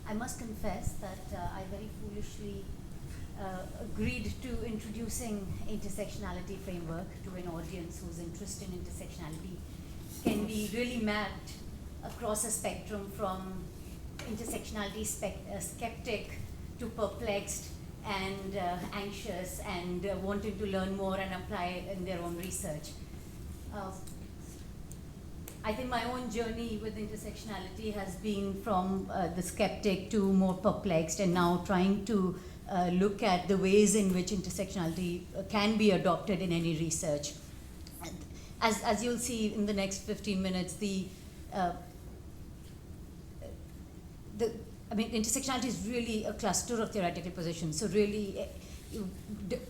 I must confess that I very foolishly agreed to introducing intersectionality framework to an audience whose interest in intersectionality can be really mapped across a spectrum from intersectionality skeptic to perplexed and anxious and wanting to learn more and apply in their own research. I think my own journey with intersectionality has been from the skeptic to more perplexed, and now trying to look at the ways in which intersectionality can be adopted in any research. As you'll see in the next 15 minutes, intersectionality is really a cluster of theoretical positions. So really,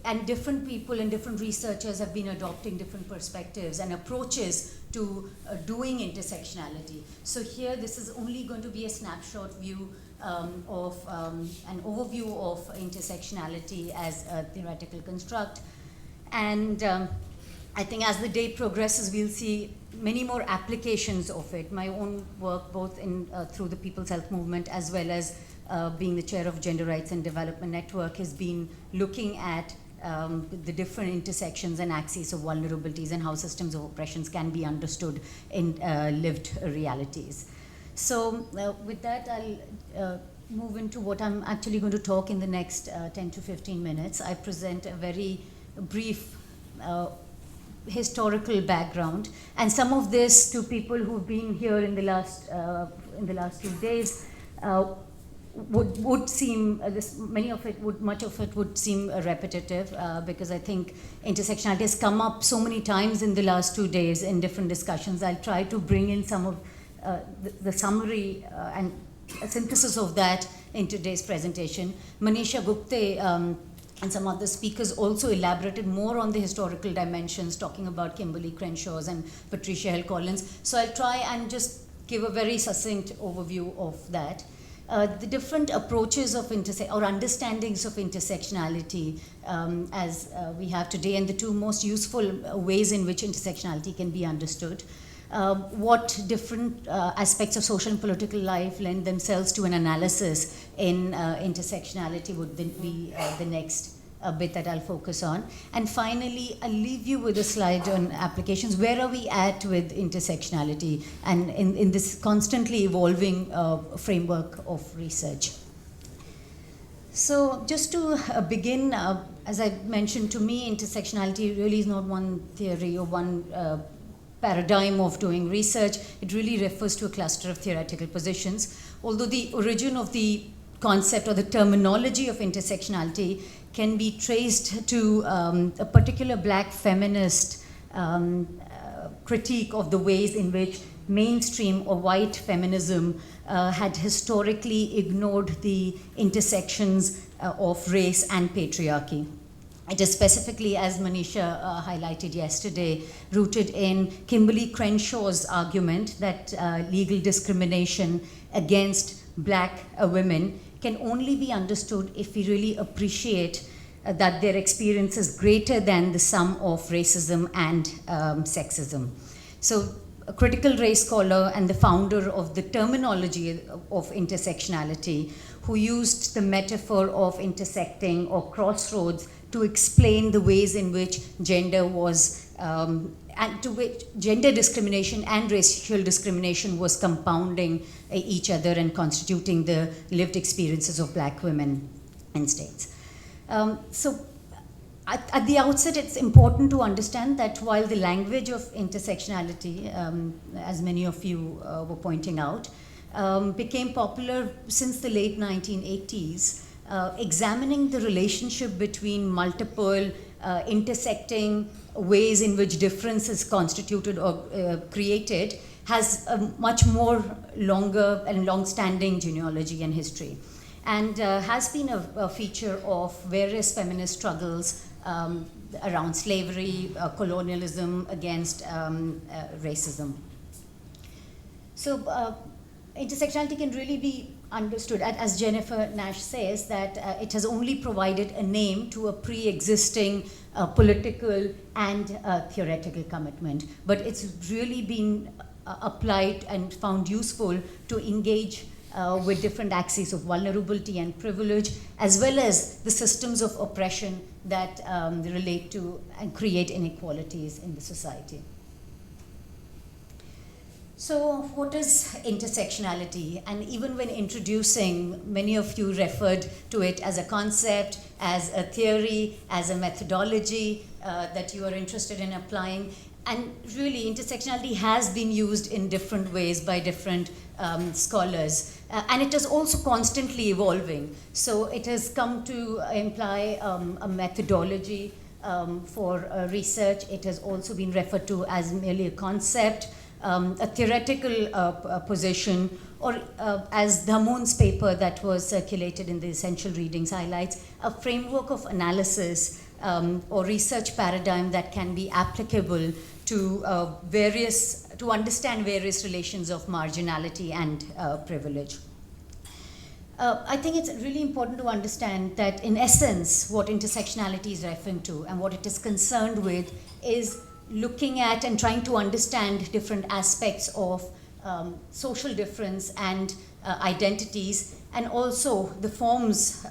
and different people and different researchers have been adopting different perspectives and approaches to doing intersectionality. So here, this is only going to be a snapshot view of an overview of intersectionality as a theoretical construct. And I think as the day progresses, we'll see many more applications of it. My own work, both in through the People's Health Movement as well as being the chair of Gender Rights and Development Network, has been looking at the different intersections and axes of vulnerabilities and how systems of oppressions can be understood in lived realities. So with that, I'll move into what I'm actually going to talk in the next 10 to 15 minutes. I present a very brief historical background, and some of this to people who've been here in the last 2 days would seem much of it would seem repetitive because I think intersectionality has come up so many times in the last 2 days in different discussions. I'll try to bring in some of the summary and a synthesis of that in today's presentation. Manisha Gupte and some other speakers also elaborated more on the historical dimensions, talking about Kimberly Crenshaw's and Patricia Hill Collins. So I'll try and just give a very succinct overview of that. The different approaches of or understandings of intersectionality as we have today, and the two most useful ways in which intersectionality can be understood. What different aspects of social and political life lend themselves to an analysis in intersectionality would then be the next bit that I'll focus on. And finally, I'll leave you with a slide on applications. Where are we at with intersectionality and in this constantly evolving framework of research? So just to begin, as I mentioned, to me, intersectionality really is not one theory or one paradigm of doing research. It really refers to a cluster of theoretical positions. Although the origin of the concept or the terminology of intersectionality can be traced to a particular black feminist critique of the ways in which mainstream or white feminism had historically ignored the intersections of race and patriarchy. It is specifically, as Manisha highlighted yesterday, rooted in Kimberly Crenshaw's argument that legal discrimination against black women can only be understood if we really appreciate that their experience is greater than the sum of racism and sexism. So a critical race scholar and the founder of the terminology of intersectionality, who used the metaphor of intersecting or crossroads to explain the ways in which gender was, and to which gender discrimination and racial discrimination was compounding each other and constituting the lived experiences of black women in states. So at the outset, it's important to understand that while the language of intersectionality, as many of you were pointing out, became popular since the late 1980s, examining the relationship between multiple intersecting ways in which difference is constituted or created has a much more longer and long-standing genealogy and history, and has been a feature of various feminist struggles around slavery, colonialism, against racism. So intersectionality can really be understood, as Jennifer Nash says, that it has only provided a name to a pre-existing political and theoretical commitment, but it's really been applied and found useful to engage with different axes of vulnerability and privilege, as well as the systems of oppression that relate to and create inequalities in the society. So what is intersectionality? And even when introducing, many of you referred to it as a concept, as a theory, as a methodology that you are interested in applying. And really, intersectionality has been used in different ways by different scholars. And it is also constantly evolving. So it has come to imply a methodology for research. It has also been referred to as merely a concept. A theoretical position, or as Dhamon's paper that was circulated in the Essential Readings highlights, a framework of analysis or research paradigm that can be applicable to to understand various relations of marginality and privilege. I think it's really important to understand that in essence, what intersectionality is referring to and what it is concerned with is looking at and trying to understand different aspects of social difference and identities, and also the forms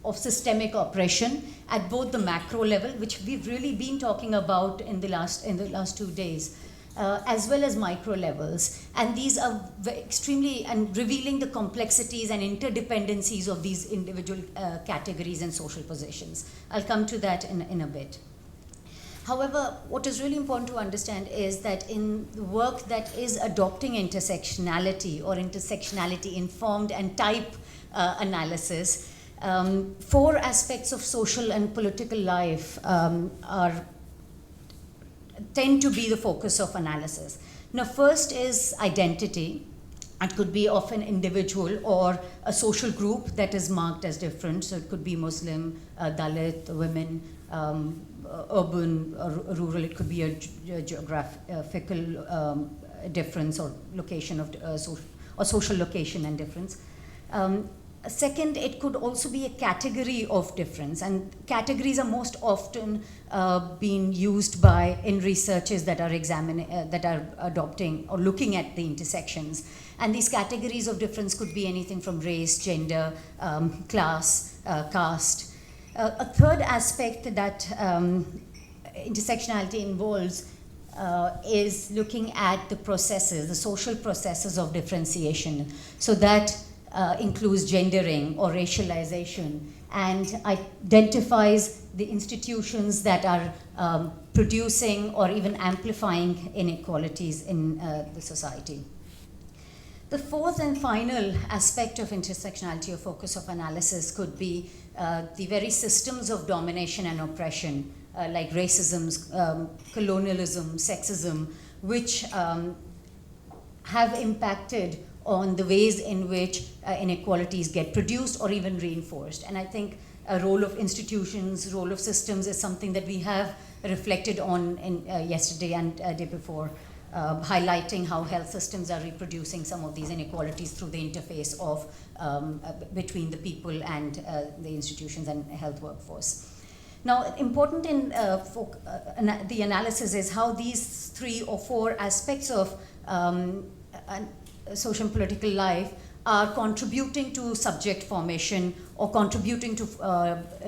of systemic oppression at both the macro level, which we've really been talking about in the last 2 days, as well as micro levels. And these are extremely, and revealing the complexities and interdependencies of these individual categories and social positions. I'll come to that in a bit. However, what is really important to understand is that in the work that is adopting intersectionality or intersectionality informed and type analysis, 4 aspects of social and political life tend to be the focus of analysis. Now, first is identity. It could be of an individual or a social group that is marked as different. So it could be Muslim, Dalit, women, urban, rural. It could be a geographical difference or location of or social location and difference. Second, it could also be a category of difference, and categories are most often being used in researches that are that are adopting or looking at the intersections. And these categories of difference could be anything from race, gender, class, caste. A third aspect that intersectionality involves is looking at the processes, the social processes of differentiation. So that includes gendering or racialization, and identifies the institutions that are producing or even amplifying inequalities in the society. The fourth and final aspect of intersectionality or focus of analysis could be the very systems of domination and oppression, like racism, colonialism, sexism, which have impacted on the ways in which inequalities get produced or even reinforced. And I think a role of institutions, role of systems is something that we have reflected on in, yesterday and day before, highlighting how health systems are reproducing some of these inequalities through the interface of between the people and the institutions and health workforce. Now, important in the analysis is how these 3 or 4 aspects of social and political life are contributing to subject formation or contributing to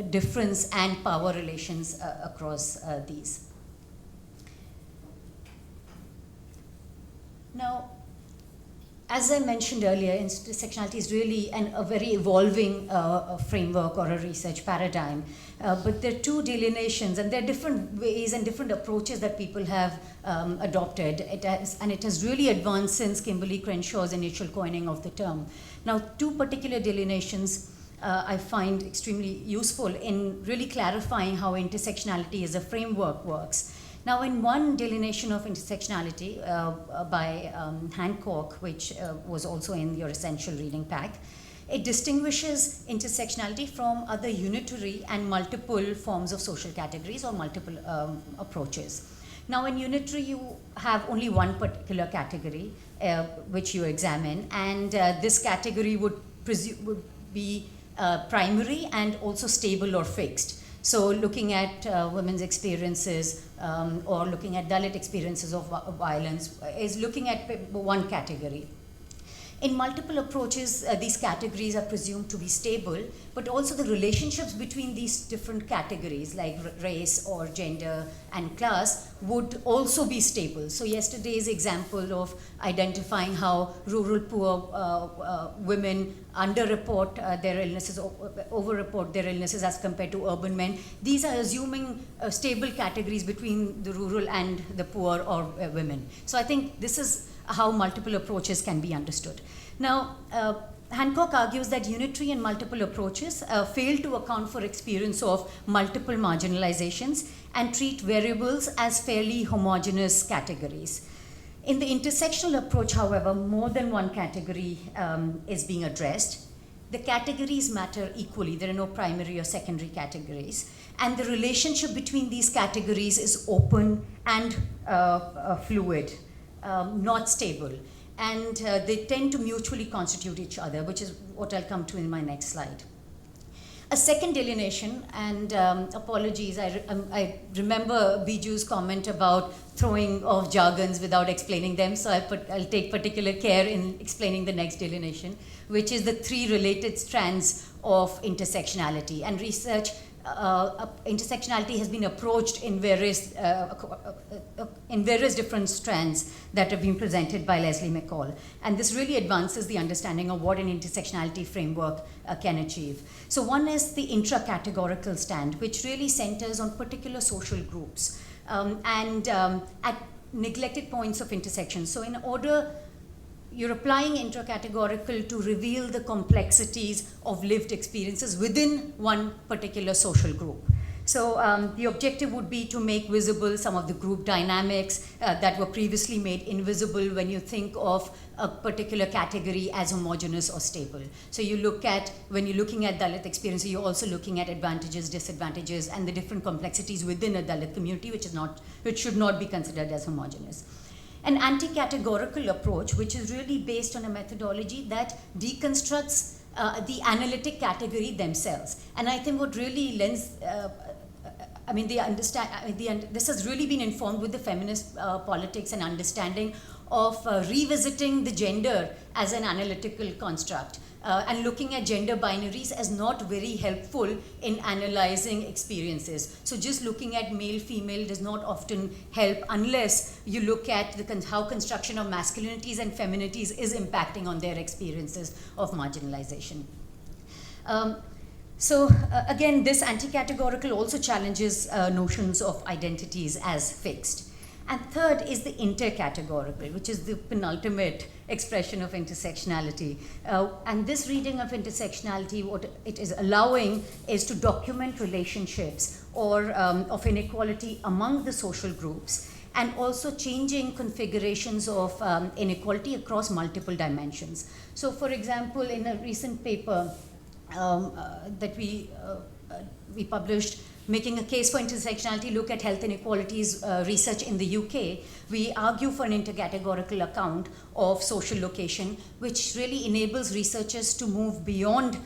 difference and power relations across these. Now, as I mentioned earlier, intersectionality is really a very evolving framework or a research paradigm. But there are 2 delineations, and there are different ways and different approaches that people have adopted. It has really advanced since Kimberly Crenshaw's initial coining of the term. Now, 2 particular delineations I find extremely useful in really clarifying how intersectionality as a framework works. Now, in one delineation of intersectionality by Hancock, which was also in your essential reading pack, it distinguishes intersectionality from other unitary and multiple forms of social categories or multiple approaches. Now, in unitary, you have only one particular category which you examine, and this category would be primary and also stable or fixed. So looking at women's experiences or looking at Dalit experiences of violence is looking at one category. In multiple approaches, these categories are presumed to be stable, but also the relationships between these different categories like race or gender and class would also be stable. So yesterday's example of identifying how rural poor women underreport their illnesses, overreport their illnesses as compared to urban men, these are assuming stable categories between the rural and the poor or women. So I think this is how multiple approaches can be understood. Now, Hancock argues that unitary and multiple approaches fail to account for experience of multiple marginalizations and treat variables as fairly homogeneous categories. In the intersectional approach, however, more than one category is being addressed. The categories matter equally. There are no primary or secondary categories. And the relationship between these categories is open and fluid. Not stable, and they tend to mutually constitute each other, which is what I'll come to in my next slide. A second delineation, and apologies, I remember Biju's comment about throwing off jargons without explaining them, so I'll take particular care in explaining the next delineation, which is the three related strands of intersectionality. And research intersectionality has been approached in various different strands that have been presented by Leslie McCall. And this really advances the understanding of what an intersectionality framework can achieve. So one is the intra-categorical strand, which really centers on particular social groups and at neglected points of intersection. So in order, you're applying intracategorical to reveal the complexities of lived experiences within one particular social group. So the objective would be to make visible some of the group dynamics that were previously made invisible when you think of a particular category as homogeneous or stable. So you look at, when you're looking at Dalit experiences, you're also looking at advantages, disadvantages, and the different complexities within a Dalit community, which should not be considered as homogeneous. An anti-categorical approach, which is really based on a methodology that deconstructs the analytic category themselves. And I think what really lends, this has really been informed with the feminist politics and understanding of revisiting the gender as an analytical construct. And looking at gender binaries as not very helpful in analyzing experiences. So just looking at male-female does not often help unless you look at how construction of masculinities and feminities is impacting on their experiences of marginalization. Again, this anti-categorical also challenges notions of identities as fixed. And third is the intercategorical, which is the penultimate expression of intersectionality. And this reading of intersectionality, what it is allowing is to document relationships or of inequality among the social groups, and also changing configurations of inequality across multiple dimensions. So for example, in a recent paper that we published, making a case for intersectionality, look at health inequalities research in the UK, we argue for an intercategorical account of social location, which really enables researchers to move beyond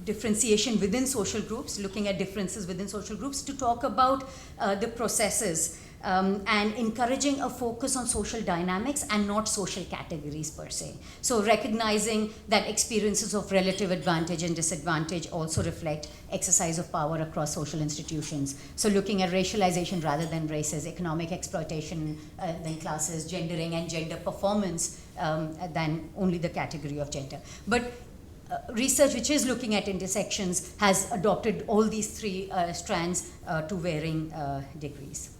differentiation within social groups, looking at differences within social groups, to talk about the processes and encouraging a focus on social dynamics and not social categories per se. So recognizing that experiences of relative advantage and disadvantage also reflect exercise of power across social institutions. So looking at racialization rather than races, economic exploitation than classes, gendering and gender performance than only the category of gender. But research which is looking at intersections has adopted all these three strands to varying degrees.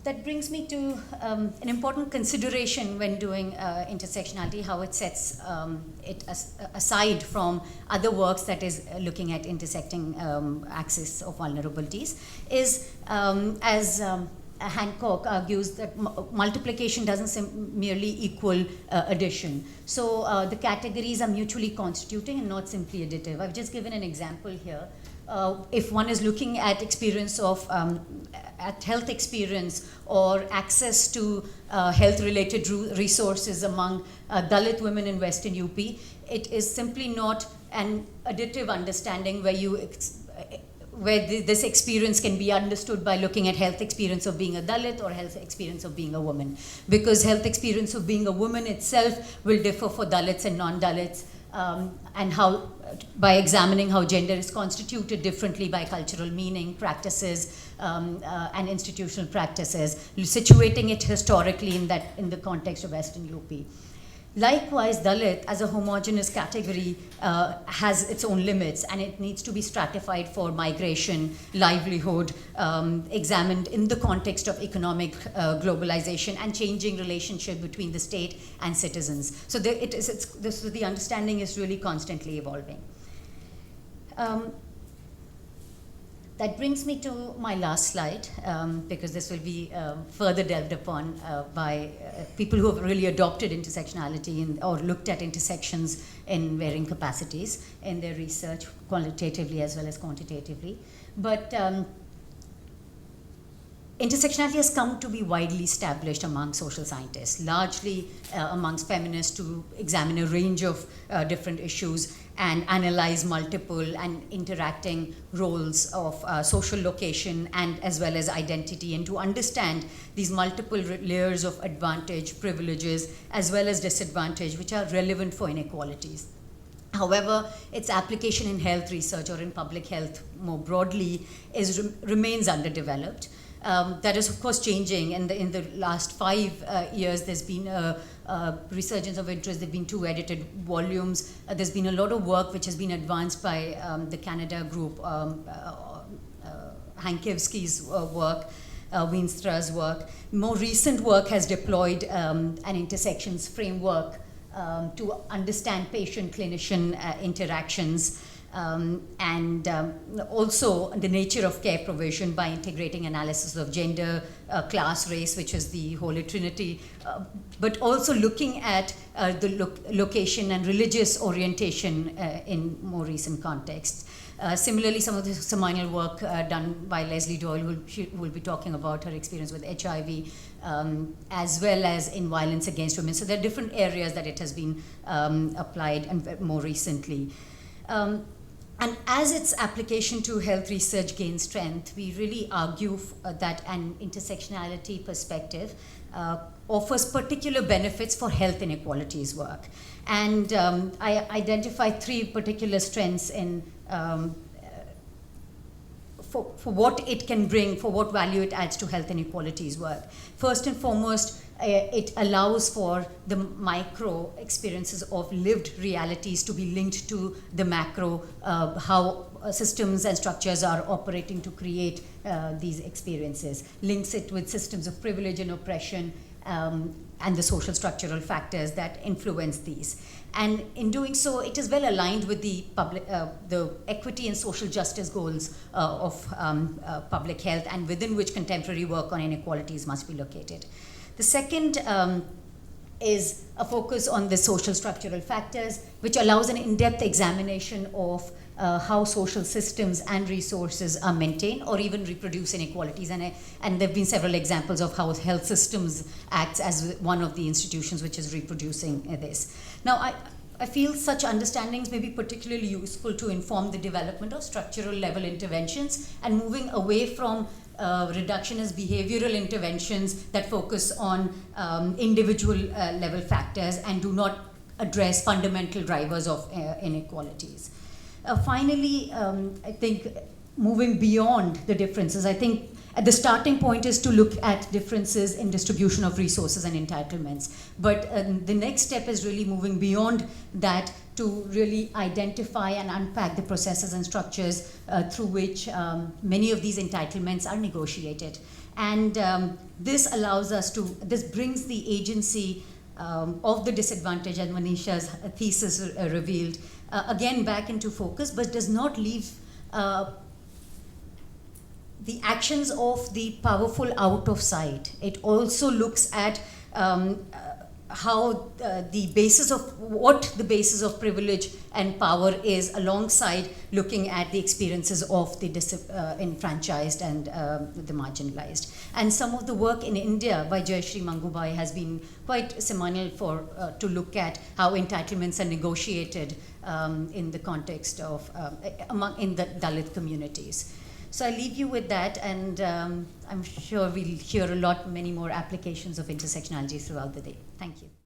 That brings me to an important consideration when doing intersectionality, how it sets it aside from other works that is looking at intersecting axis of vulnerabilities, is as Hancock argues that multiplication doesn't merely equal addition. So the categories are mutually constituting and not simply additive. I've just given an example here. If one is looking at experience of at health experience or access to health-related resources among Dalit women in Western UP, it is simply not an additive understanding where you where this experience can be understood by looking at health experience of being a Dalit or health experience of being a woman. Because health experience of being a woman itself will differ for Dalits and non-Dalits, and how, by examining how gender is constituted differently by cultural meaning, practices, and institutional practices, situating it historically in the context of Western UP. Likewise, Dalit as a homogeneous category has its own limits, and it needs to be stratified for migration, livelihood, examined in the context of economic globalization and changing relationship between the state and citizens. So the understanding is really constantly evolving. That brings me to my last slide, because this will be further delved upon by people who have really adopted intersectionality or looked at intersections in varying capacities in their research, qualitatively as well as quantitatively. But intersectionality has come to be widely established among social scientists, largely amongst feminists, to examine a range of different issues and analyze multiple and interacting roles of social location and as well as identity, and to understand these multiple layers of advantage, privileges, as well as disadvantage, which are relevant for inequalities. However, its application in health research or in public health more broadly remains underdeveloped. That is, of course, changing. In the last 5 years, there's been a resurgence of interest. There have been 2 edited volumes. There's been a lot of work which has been advanced by the Canada group, Hankiewski's work, Weenstra's work. More recent work has deployed an intersections framework to understand patient-clinician interactions, and also the nature of care provision by integrating analysis of gender, class, race, which is the Holy Trinity, but also looking at the location and religious orientation in more recent contexts. Similarly, some of the seminal work done by Leslie Doyle, who will be talking about her experience with HIV, as well as in violence against women. So there are different areas that it has been applied and more recently. And as its application to health research gains strength, we really argue that an intersectionality perspective offers particular benefits for health inequalities work. And I identify 3 particular strengths in for what it can bring, for what value it adds to health inequalities work. First and foremost, it allows for the micro experiences of lived realities to be linked to the macro, how systems and structures are operating to create these experiences, links it with systems of privilege and oppression, and the social structural factors that influence these. And in doing so, it is well aligned with the equity and social justice goals of public health, and within which contemporary work on inequalities must be located. The second is a focus on the social structural factors, which allows an in-depth examination of how social systems and resources are maintained or even reproduce inequalities. And there have been several examples of how health systems acts as one of the institutions which is reproducing this. Now, I feel such understandings may be particularly useful to inform the development of structural level interventions and moving away from reductionist behavioral interventions that focus on individual level factors and do not address fundamental drivers of inequalities. Finally, I think moving beyond the differences, I think the starting point is to look at differences in distribution of resources and entitlements. But the next step is really moving beyond that to really identify and unpack the processes and structures through which many of these entitlements are negotiated. And this allows us to, this brings the agency of the disadvantage, as Manisha's thesis revealed, again back into focus, but does not leave the actions of the powerful out of sight. It also looks at how the basis of privilege and power is, alongside looking at the experiences of the disenfranchised and the marginalized. And some of the work in India by Jayashree Mangubai has been quite seminal to look at how entitlements are negotiated in the context of in the Dalit communities. So I leave you with that, and I'm sure we'll hear many more applications of intersectionality throughout the day. Thank you.